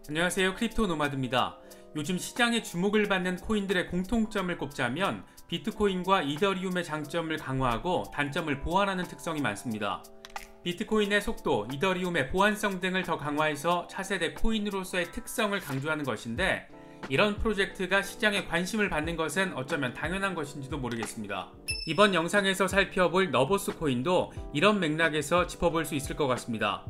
안녕하세요, 크립토 노마드입니다. 요즘 시장에 주목을 받는 코인들의 공통점을 꼽자면 비트코인과 이더리움의 장점을 강화하고 단점을 보완하는 특성이 많습니다. 비트코인의 속도, 이더리움의 보안성 등을 더 강화해서 차세대 코인으로서의 특성을 강조하는 것인데, 이런 프로젝트가 시장에 관심을 받는 것은 어쩌면 당연한 것인지도 모르겠습니다. 이번 영상에서 살펴볼 너보스 코인도 이런 맥락에서 짚어볼 수 있을 것 같습니다.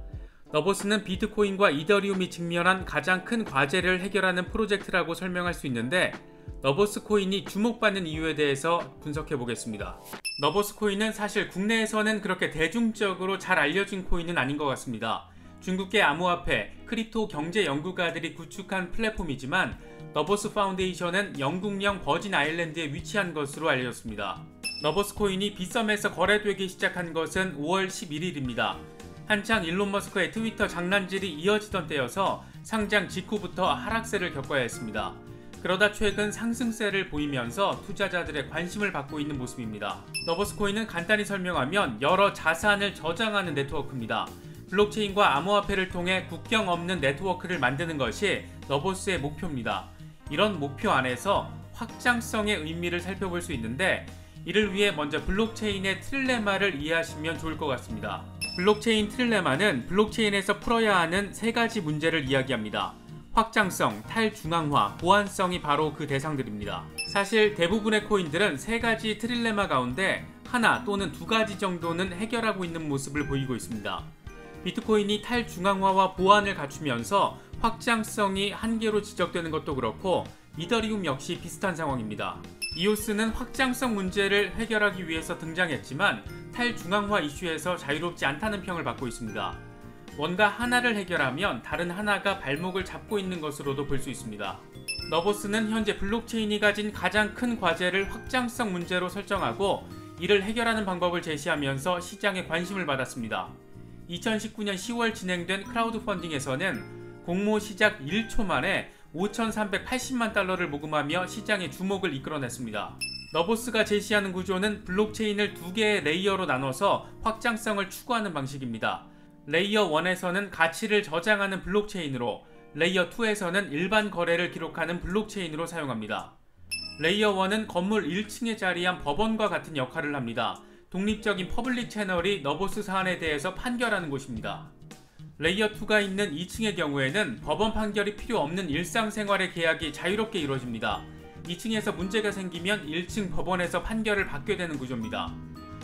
너보스는 비트코인과 이더리움이 직면한 가장 큰 과제를 해결하는 프로젝트라고 설명할 수 있는데, 너보스 코인이 주목받는 이유에 대해서 분석해 보겠습니다. 너보스 코인은 사실 국내에서는 그렇게 대중적으로 잘 알려진 코인은 아닌 것 같습니다. 중국계 암호화폐, 크립토 경제 연구가들이 구축한 플랫폼이지만 너보스 파운데이션은 영국령 버진 아일랜드에 위치한 것으로 알려졌습니다. 너보스 코인이 빗썸에서 거래되기 시작한 것은 5월 11일입니다. 한창 일론 머스크의 트위터 장난질이 이어지던 때여서 상장 직후부터 하락세를 겪어야 했습니다. 그러다 최근 상승세를 보이면서 투자자들의 관심을 받고 있는 모습입니다. 너보스 코인은 간단히 설명하면 여러 자산을 저장하는 네트워크입니다. 블록체인과 암호화폐를 통해 국경 없는 네트워크를 만드는 것이 너보스의 목표입니다. 이런 목표 안에서 확장성의 의미를 살펴볼 수 있는데, 이를 위해 먼저 블록체인의 트릴레마를 이해하시면 좋을 것 같습니다. 블록체인 트릴레마는 블록체인에서 풀어야 하는 세 가지 문제를 이야기합니다. 확장성, 탈중앙화, 보안성이 바로 그 대상들입니다. 사실 대부분의 코인들은 세 가지 트릴레마 가운데 하나 또는 두 가지 정도는 해결하고 있는 모습을 보이고 있습니다. 비트코인이 탈중앙화와 보안을 갖추면서 확장성이 한계로 지적되는 것도 그렇고, 이더리움 역시 비슷한 상황입니다. 이오스는 확장성 문제를 해결하기 위해서 등장했지만 탈중앙화 이슈에서 자유롭지 않다는 평을 받고 있습니다. 뭔가 하나를 해결하면 다른 하나가 발목을 잡고 있는 것으로도 볼 수 있습니다. 너보스는 현재 블록체인이 가진 가장 큰 과제를 확장성 문제로 설정하고 이를 해결하는 방법을 제시하면서 시장에 관심을 받았습니다. 2019년 10월 진행된 크라우드 펀딩에서는 공모 시작 1초 만에 5,380만 달러를 모금하며 시장의 주목을 이끌어냈습니다. 너보스가 제시하는 구조는 블록체인을 두 개의 레이어로 나눠서 확장성을 추구하는 방식입니다. 레이어 1에서는 가치를 저장하는 블록체인으로, 레이어 2에서는 일반 거래를 기록하는 블록체인으로 사용합니다. 레이어 1은 건물 1층에 자리한 법원과 같은 역할을 합니다. 독립적인 퍼블릭 채널이 너보스 사안에 대해서 판결하는 곳입니다. 레이어 2가 있는 2층의 경우에는 법원 판결이 필요 없는 일상생활의 계약이 자유롭게 이루어집니다. 2층에서 문제가 생기면 1층 법원에서 판결을 받게 되는 구조입니다.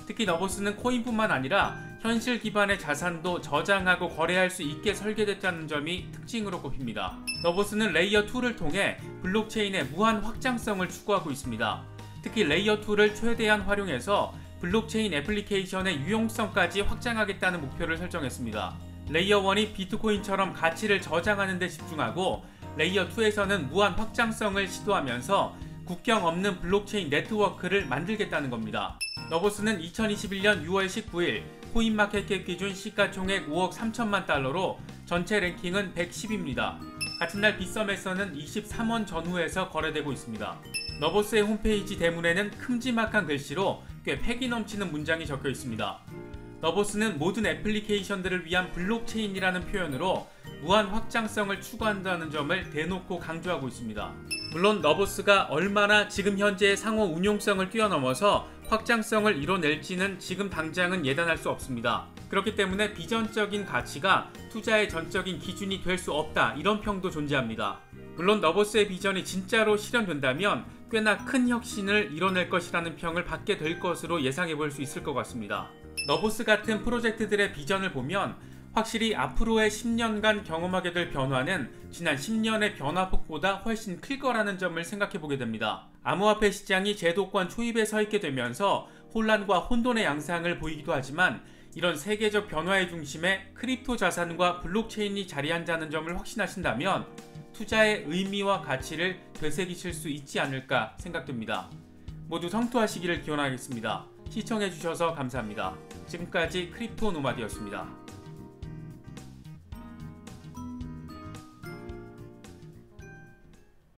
특히 너보스는 코인뿐만 아니라 현실 기반의 자산도 저장하고 거래할 수 있게 설계됐다는 점이 특징으로 꼽힙니다. 너보스는 레이어 2를 통해 블록체인의 무한 확장성을 추구하고 있습니다. 특히 레이어 2를 최대한 활용해서 블록체인 애플리케이션의 유용성까지 확장하겠다는 목표를 설정했습니다. 레이어 1이 비트코인처럼 가치를 저장하는 데 집중하고, 레이어 2에서는 무한 확장성을 시도하면서 국경 없는 블록체인 네트워크를 만들겠다는 겁니다. 너보스는 2021년 6월 19일 코인마켓캡 기준 시가총액 5억 3천만 달러로 전체 랭킹은 110입니다. 같은 날 빗썸에서는 23원 전후에서 거래되고 있습니다. 너보스의 홈페이지 대문에는 큼지막한 글씨로 꽤 패기 넘치는 문장이 적혀 있습니다. 너보스는 모든 애플리케이션들을 위한 블록체인이라는 표현으로 무한 확장성을 추구한다는 점을 대놓고 강조하고 있습니다. 물론 너보스가 얼마나 지금 현재의 상호 운용성을 뛰어넘어서 확장성을 이뤄낼지는 지금 당장은 예단할 수 없습니다. 그렇기 때문에 비전적인 가치가 투자의 전적인 기준이 될 수 없다, 이런 평도 존재합니다. 물론 너보스의 비전이 진짜로 실현된다면 꽤나 큰 혁신을 이뤄낼 것이라는 평을 받게 될 것으로 예상해 볼 수 있을 것 같습니다. 너보스 같은 프로젝트들의 비전을 보면 확실히 앞으로의 10년간 경험하게 될 변화는 지난 10년의 변화폭보다 훨씬 클 거라는 점을 생각해 보게 됩니다. 암호화폐 시장이 제도권 초입에 서 있게 되면서 혼란과 혼돈의 양상을 보이기도 하지만, 이런 세계적 변화의 중심에 크립토 자산과 블록체인이 자리한다는 점을 확신하신다면 투자의 의미와 가치를 되새기실 수 있지 않을까 생각됩니다. 모두 성투하시기를 기원하겠습니다. 시청해주셔서 감사합니다. 지금까지 크립토 노마드였습니다.